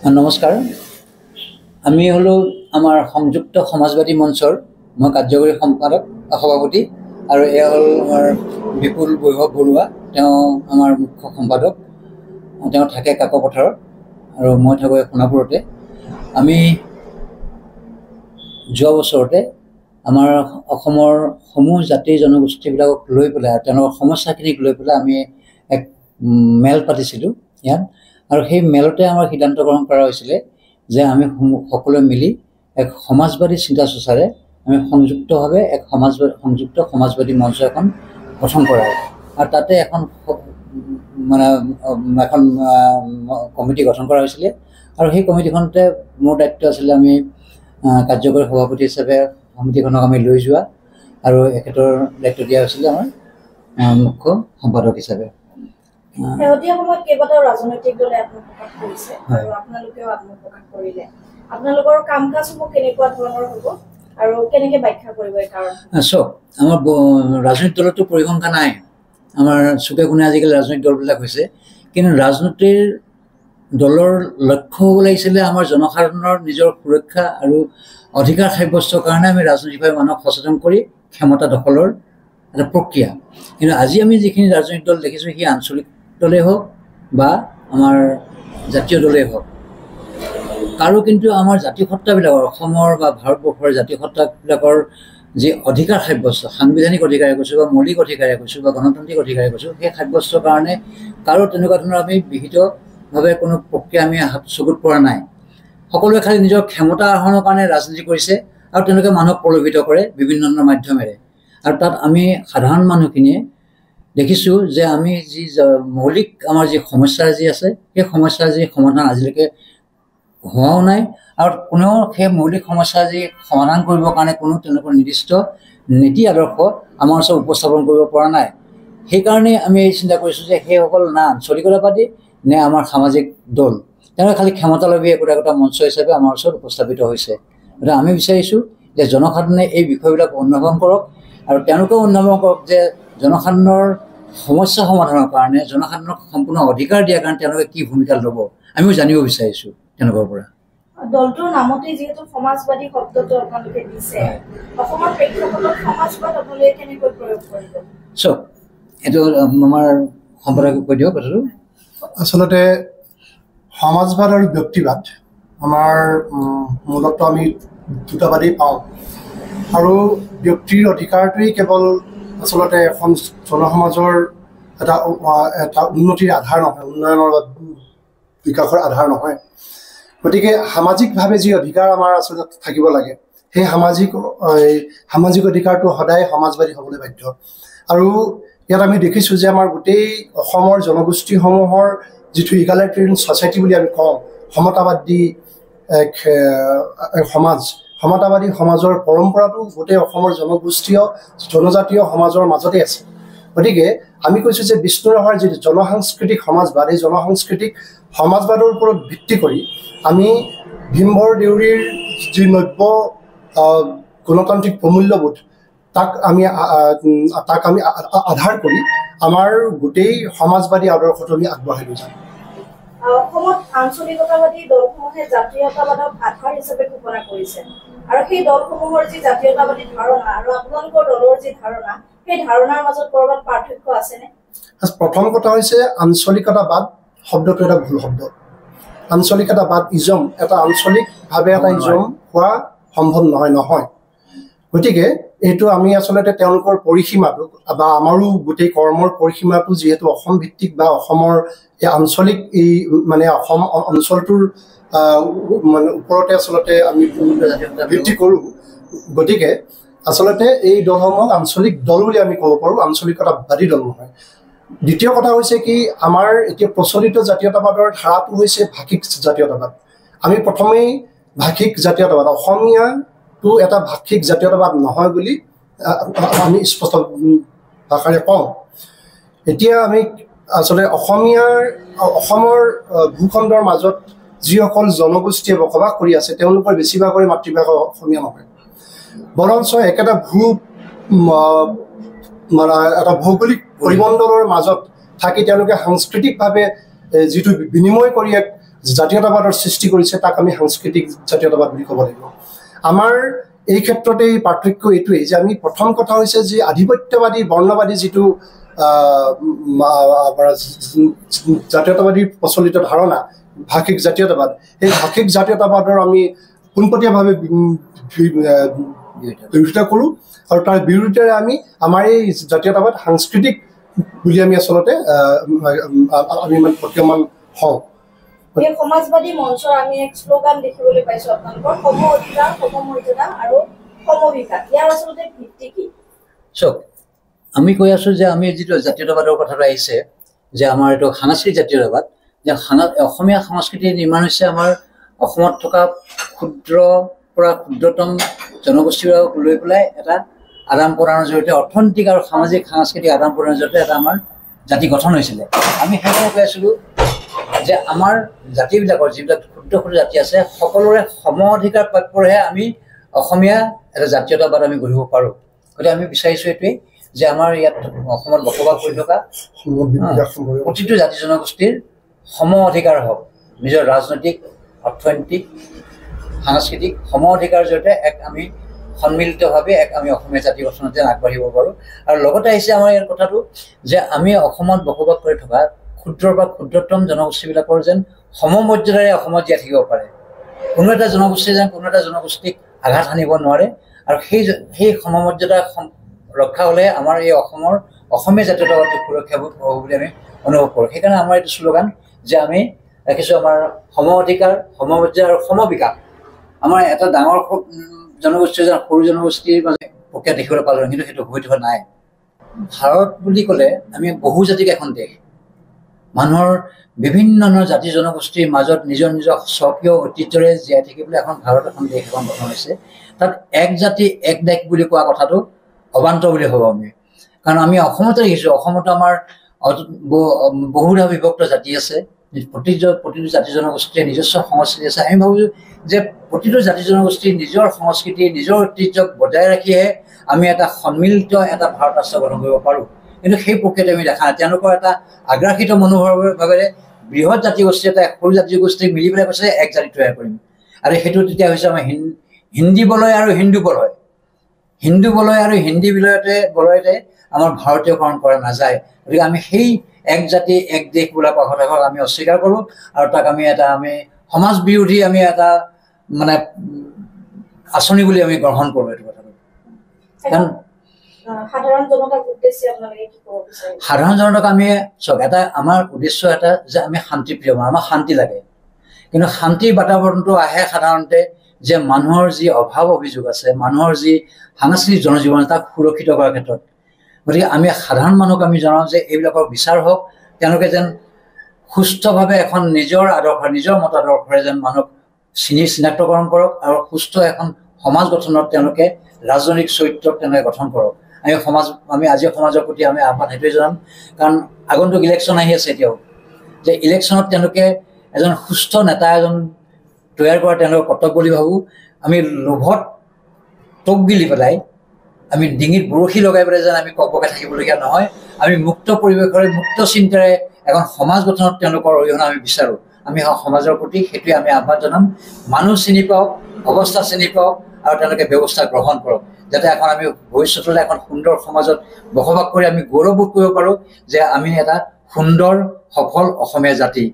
নমস্কাৰ। আমি হলো আমাৰ সংযুক্ত সমাজবাদী মঞ্চৰ মই কাৰ্যকৰী সম্পাদক সভাপতি আৰু এয়া হ'ল আমাৰ বিপুল বৈভৱ বৰুৱা, তেওঁ আমাৰ মুখ্য সম্পাদক। তেওঁ থাকে কাকপথাৰত আৰু মই থাকোঁ সোণাপুৰতে। আমি যোৱা বছৰতে আমাৰ অসমৰ সমূহ জাতি জনগোষ্ঠীবিলাকক লৈ পেলাই তেওঁলোকৰ সমস্যাখিনিক লৈ পেলাই আমি এক মেল পাতিছিলোঁ ইয়াত, আৰু সেই মেলতে আমাৰ সিদ্ধান্ত গ্ৰহণ কৰা হৈছিলে যে আমি সকলোৱে মিলি এক সমাজবাদী চিন্তা চৰ্চাৰে আমি সংযুক্তভাৱে এক সংযুক্ত সমাজবাদী মঞ্চ এখন গঠন কৰা, আৰু তাতে এখন কমিটি গঠন কৰা হৈছিলে। আৰু সেই কমিটিখনতে মোৰ দায়িত্ব আছিলে আমি কাৰ্যকৰী সভাপতি হিচাপে সমিতিখনক আমি লৈ যোৱা, আৰু এখেতৰ দায়িত্ব দিয়া হৈছিলে আমাৰ মুখ্য সম্পাদক হিচাপে। শেহতীয়া সময়ত কেইবাটাও ৰাজনৈতিক দলে আত্মপ্ৰকাশ কৰিছে আৰু আপোনালোকেও আত্মপ্ৰকাশ কৰিলে। আপোনালোকৰ কাম কাজসমূহ কেনেকুৱা ধৰণৰ হ'ব আৰু কেনেকৈ ব্যাখ্যা কৰিব এই কাৰণ? চাওক, আমাৰ ৰাজনৈতিক দলতো পৰিসংখ্যা নাই। আমাৰ চুকে কোণে আজিকালি ৰাজনৈতিক দলবিলাক হৈছে, কিন্তু ৰাজনীতিৰ দলৰ লক্ষ্য হ'ব লাগিছিলে আমাৰ জনসাধাৰণৰ নিজৰ সুৰক্ষা আৰু অধিকাৰ সাব্যস্তৰ কাৰণে আমি ৰাজনৈতিকভাৱে মানুহক সচেতন কৰি ক্ষমতা দখলৰ এটা প্ৰক্ৰিয়া। কিন্তু আজি আমি যিখিনি ৰাজনৈতিক দল দেখিছোঁ, সেই আঞ্চলিক দলেই হওক বা আমাৰ জাতীয় দলেই হওক, কাৰো কিন্তু আমাৰ জাতিসত্তাবিলাকৰ, অসমৰ বা ভাৰতবৰ্ষৰ জাতিসত্তাবিলাকৰ যি অধিকাৰ সাব্যস্ত, সাংবিধানিক অধিকাৰে কৈছোঁ বা মৌলিক অধিকাৰে কৈছোঁ বা গণতান্ত্ৰিক অধিকাৰে কৈছোঁ, সেই সাব্যস্তৰ কাৰণে কাৰো তেনেকুৱা ধৰণৰ আমি বিহিতভাৱে কোনো প্ৰক্ৰিয়া আমি চকুত পৰা নাই। সকলোৱে খালি নিজৰ ক্ষমতা আহৰণৰ কাৰণে ৰাজনীতি কৰিছে আৰু তেওঁলোকে মানুহক প্ৰলোভিত কৰে বিভিন্ন ধৰণৰ মাধ্যমেৰে। আৰু তাত আমি সাধাৰণ মানুহখিনিয়ে দেখিছোঁ যে আমি যি মৌলিক আমাৰ যি সমস্যা যি আছে, সেই সমস্যাৰ যি সমাধান আজিলৈকে হোৱাও নাই, আৰু কোনেও সেই মৌলিক সমস্যা যি সমাধান কৰিবৰ কাৰণে কোনো তেওঁলোকৰ নিৰ্দিষ্ট নীতি আদৰ্শ আমাৰ ওচৰত উপস্থাপন কৰিব পৰা নাই। সেইকাৰণে আমি এই চিন্তা কৰিছোঁ যে সেইসকল না আঞ্চলিকতাবাদী নে আমাৰ সামাজিক দল, তেওঁলোকে খালী ক্ষমতালভী একোটা মঞ্চ হিচাপে আমাৰ ওচৰত উপস্থাপিত হৈছে। গতিকে আমি বিচাৰিছোঁ যে জনসাধাৰণে এই বিষয়বিলাক অনুধাৱন কৰক, আৰু তেওঁলোকেও অনুধাৱন কৰক যে জনসাধাৰণৰ সমস্যা সমাধানৰ কাৰণে, জনসাধাৰণক সম্পূৰ্ণ অধিকাৰ দিয়াৰ কাৰণে তেওঁলোকে কি ভূমিকা ল'ব, আমিও জানিব বিচাৰিছোঁ তেওঁলোকৰ পৰা। দলটোৰ নামতে যিহেতু সমাজবাদী শব্দটো আপোনালোকে দিছে, অসমৰ প্ৰেক্ষাপটত সমাজবাদ আপোনালোকে কেনেকৈ প্ৰয়োগ কৰিব? চাওক, এইটো আমাৰ সম্পাদকে কৈ দিয়ক কথাটো। আচলতে সমাজবাদ আৰু ব্যক্তিবাদ আমাৰ মূলতঃ আমি দুটাবাদেই পাওঁ, আৰু ব্যক্তিৰ অধিকাৰটোৱেই কেৱল আচলতে এখন জনসমাজৰ এটা উন্নতিৰ আধাৰ নহয়, উন্নয়নৰ বিকাশৰ আধাৰ নহয়। গতিকে সামাজিকভাৱে যি অধিকাৰ আমাৰ আচলতে থাকিব লাগে, সেই সামাজিক অধিকাৰটো সদায় সমাজবাদী হ'বলৈ বাধ্য। আৰু ইয়াত আমি দেখিছোঁ যে আমাৰ গোটেই অসমৰ জনগোষ্ঠীসমূহৰ যিটো ইগালিটেৰিয়ান ছ'চাইটি বুলি আমি কওঁ, সমতাবাদী এক সমাজ, সমতাবাদী সমাজৰ পৰম্পৰাটো গোটেই অসমৰ জনজাতীয় সমাজৰ মাজতে আছে। গতিকে আমি কৈছোঁ যে বিষ্ণুৰাভাৰ যিটো জনসাংস্কৃতিক সমাজবাদ, এই জনসাংস্কৃতিক সমাজবাদৰ ওপৰত ভিত্তি কৰি আমি ভীমভৰ দেউৰীৰ যি নব্য গণতান্ত্ৰিক প্ৰমূল্যবোধ, তাক আমি আধাৰ কৰি আমাৰ গোটেই সমাজবাদী আদৰ্শটো আমি আগবঢ়াই লৈ যাম। অসমত আঞ্চলিকতাবাদী দলসমূহে জাতীয়তাবাদক আধাৰ হিচাপে ঘোষণা কৰিছে, আৰু সেই দলসমূহৰ যি জাতীয়তাবাদী ধাৰণা আৰু আপোনালোকৰ দলৰ যি ধাৰণা, সেই ধাৰণাৰ মাজত ক'ৰবাত পাৰ্থক্য আছেনে? প্ৰথম কথা হৈছে, আঞ্চলিকতাবাদ শব্দটো এটা ভুল শব্দ। আঞ্চলিকতাবাদ ইজম, এটা আঞ্চলিকভাৱে এটা ইজম হোৱা সম্ভৱ নহয়। গতিকে এইটো আমি আচলতে তেওঁলোকৰ পৰিসীমাটো বা আমাৰো গোটেই কৰ্মৰ পৰিসীমাটো যিহেতু অসম ভিত্তিক বা অসমৰ এই আঞ্চলিক অসম অঞ্চলটোৰ ওপৰতে আচলতে আমি ভিত্তি কৰোঁ। গতিকে আচলতে এই দলসমূহক আঞ্চলিক দল বুলি আমি ক'ব পাৰোঁ, আঞ্চলিকতাবাদী দল নহয়। দ্বিতীয় কথা হৈছে কি, আমাৰ এতিয়া প্ৰচলিত জাতীয়তাবাদৰ ধাৰাটো হৈছে ভাষিক জাতীয়তাবাদ। আমি প্ৰথমেই ভাষিক জাতীয়তাবাদ, অসমীয়াটো এটা ভাষিক জাতীয়তাবাদ নহয় বুলি আমি স্পষ্ট ভাষাৰে কওঁ। এতিয়া আমি আচলতে অসমৰ ভূখণ্ডৰ মাজত যিসকল জনগোষ্ঠীয়ে বসবাস কৰি আছে, তেওঁলোকৰ বেছিভাগৰে মাতৃভাষা অসমীয়া নহয়, বৰঞ্চ একেটা এটা ভৌগোলিক পৰিমণ্ডলৰ মাজত থাকি তেওঁলোকে সাংস্কৃতিকভাৱে যিটো বিনিময় কৰি এক জাতীয়তাবাদৰ সৃষ্টি কৰিছে তাক আমি সাংস্কৃতিক জাতীয়তাবাদ বুলি ক'ব লাগিব আমাৰ এই ক্ষেত্ৰতে পাৰ্থক্য এইটোৱেই যে আমি প্ৰথম কথা হৈছে যে আধিপত্যবাদী বৰ্ণবাদী যিটো জাতীয়তাবাদী প্ৰচলিত ধাৰণা ভাষিক জাতীয়তাবাদ এই ভাষিক জাতীয়তাবাদৰ আমি পোনপটীয়াভাৱে বিৰোধিতা কৰোঁ আৰু তাৰ বিৰোধিতাৰে আমি আমাৰ এই জাতীয়তাবাদ সাংস্কৃতিক বুলি আমি আচলতে আমি মানে প্ৰতীয়মান হওঁ এই সমাজবাদী মঞ্চৰ আমি এক শ্লোগান দেখিবলৈ পাইছোঁ আপোনালোকৰ সম অধিকাৰ সমমৰ্যাদা আৰু সমবিকাশ ইয়াৰ আচলতে ভিত্তি কি চাওক আমি কৈ আছোঁ যে আমি যিটো জাতীয়তাবাদৰ কথাটো আহিছে যে আমাৰ এইটো সাংস্কৃতিক জাতীয়তাবাদ যে অসমীয়া সংস্কৃতি নিৰ্মাণ হৈছে আমাৰ অসমত থকা ক্ষুদ্ৰ পৰা ক্ষুদ্ৰতম জনগোষ্ঠীৰ লৈ পেলাই এটা আদান প্ৰদানৰ জৰিয়তে অৰ্থনৈতিক আৰু সামাজিক সাংস্কৃতিক আদান প্ৰদানৰ জৰিয়তে এটা আমাৰ জাতি গঠন হৈছিলে আমি সেইকাৰণে কৈ আছিলোঁ যে আমাৰ জাতিবিলাকৰ যিবিলাক ক্ষুদ্ৰ ক্ষুদ্ৰ জাতি আছে সকলোৰে সম অধিকাৰ প্ৰাপ্যৰেহে আমি অসমীয়া এটা জাতীয়তাবাদ আমি গঢ়িব পাৰোঁ গতিকে আমি বিচাৰিছোঁ এইটোৱেই যে আমাৰ ইয়াত অসমত বসবাস কৰি থকা প্ৰতিটো জাতি জনগোষ্ঠীৰ সম অধিকাৰ হওক নিজৰ ৰাজনৈতিক অৰ্থনৈতিক সাংস্কৃতিক সম অধিকাৰৰ জৰিয়তে এক আমি সন্মিলিতভাৱে এক আমি অসমীয়া জাতি গঠনতে আগবাঢ়িব পাৰোঁ আৰু লগতে আহিছে আমাৰ ইয়াৰ কথাটো যে আমি অসমত বসবাস কৰি থকা ক্ষুদ্ৰ বা ক্ষুদ্ৰতম জনগোষ্ঠীবিলাকৰ যেন সমমৰ্যাদাৰে অসমত জীয়াই থাকিব পাৰে কোনো এটা জনগোষ্ঠীয়ে যেন কোনো এটা জনগোষ্ঠীক আঘাত সানিব নোৱাৰে আৰু সেই সমমৰ্যাদা ৰক্ষা হ'লে আমাৰ এই অসমীয়া জাতীয়তাবাদটো সুৰক্ষা হ'ব বুলি আমি অনুভৱ কৰোঁ সেইকাৰণে আমাৰ এইটো শ্লোগান যে আমি ৰাখিছোঁ আমাৰ সম অধিকাৰ সমমৰ্যাদা আৰু সমবিকাশ আমাৰ এটা ডাঙৰ জনগোষ্ঠী এজন সৰু জনগোষ্ঠীৰ মাজে প্ৰক্ৰিয়া দেখিবলৈ পালোঁ কিন্তু সেইটো হৈ থকা নাই ভাৰত বুলি ক'লে আমি বহুজাতিক এখন দেশ মানুহৰ বিভিন্ন ধৰণৰ জাতি জনগোষ্ঠীৰ মাজত নিজৰ নিজৰ স্বকীয় ঐতিহ্যৰে জীয়াই থাকিবলৈ এখন ভাৰত এখন দেশ এখন গঠন হৈছে তাত এক জাতি এক দেশ বুলি কোৱা কথাটো অবান্ত বুলি ভাবোঁ আমি কাৰণ আমি অসমতে দেখিছোঁ অসমতো আমাৰ বহুধা বিভক্ত জাতি আছে প্ৰতিটো জাতি জনগোষ্ঠীয়ে নিজস্ব সংস্কৃতি আছে আমি ভাবোঁ যে প্ৰতিটো জাতি জনগোষ্ঠীৰ নিজৰ সংস্কৃতি নিজৰ ঐতিহ্যক বজাই ৰাখিহে আমি এটা সন্মিলিত এটা ভাৰত ৰাষ্ট্ৰ গঠন কৰিব পাৰোঁ কিন্তু সেই প্ৰক্ৰিয়াটো আমি দেখা নাই তেওঁলোকৰ এটা আগ্ৰাসিত মনোভাৱৰ ভাৱেৰে বৃহৎ জাতিগোষ্ঠী এটা সৰু জাতিগোষ্ঠীক মিলি পেলাই কৈছে এক জাতি তৈয়াৰ কৰিম আৰু সেইটো তেতিয়া হৈছে আমাৰ হিন্দী বলয় আৰু হিন্দু বলয় হিন্দু বলয় আৰু হিন্দী বলয়তে আমাৰ ভাৰতীয়কৰণ কৰা নাযায় গতিকে আমি সেই এক জাতি এক দেশ বোলা কথাষাৰক আমি অস্বীকাৰ কৰোঁ আৰু তাক আমি সমাজ বিৰোধী আমি এটা মানে আঁচনি বুলি আমি গ্ৰহণ কৰোঁ এইটো কথাটো কাৰণ সাধাৰণ জনতাক উদ্দেশ্যে আপোনালোকে কি ক'ব বিচাৰে সাধাৰণ জনতাক আমি চাওক এটা আমাৰ উদ্দেশ্য এটা যে আমি শান্তিপ্ৰিয় আমাৰ শান্তি লাগে কিন্তু শান্তিৰ বাতাবৰণটো আহে সাধাৰণতে যে মানুহৰ যি অভাৱ অভিযোগ আছে মানুহৰ যি সাংস্কৃতিক জনজীৱন তাক সুৰক্ষিত কৰাৰ ক্ষেত্ৰত গতিকে আমি সাধাৰণ মানুহক আমি জনাওঁ যে এইবিলাকৰ বিচাৰ হওক তেওঁলোকে যেন সুস্থভাৱে এখন নিজৰ আদৰ্শ নিজৰ মতাদৰ্শৰে যেন মানুহক চিনাক্তকৰণ কৰক আৰু সুস্থ এখন সমাজ গঠনত তেওঁলোকে ৰাজনৈতিক চৰিত্ৰক তেওঁলোকে গঠন কৰক আমি আজি সমাজৰ প্ৰতি আমি আহ্বান সেইটোৱে জনাম কাৰণ আগন্তুক ইলেকশ্যন আহি আছে এতিয়াও যে ইলেকশ্যনত তেওঁলোকে এজন সুস্থ নেতা এজন তৈয়াৰ কৰা তেওঁলোকৰ কৰ্তব্য বুলি ভাবোঁ আমি লোভত টোপ গিলি পেলাই আমি ডিঙিত বৰশী লগাই পেলাই যেন আমি ককবকাই থাকিবলগীয়া নহয় আমি মুক্ত পৰিৱেশৰে মুক্ত চিন্তাৰে এখন সমাজ গঠনত তেওঁলোকৰ অৰিহণা আমি বিচাৰোঁ আমি সমাজৰ প্ৰতি সেইটোৱে আমি আহ্বান জনাম মানুহ চিনি পাওক অৱস্থা চিনি পাওক আৰু তেওঁলোকে ব্যৱস্থা গ্ৰহণ কৰক যাতে এখন আমি ভৱিষ্যতলৈ এখন সুন্দৰ সমাজত বসবাস কৰি আমি গৌৰৱবোধ কৰিব পাৰোঁ যে আমি এটা সুন্দৰ সফল অসমীয়া জাতি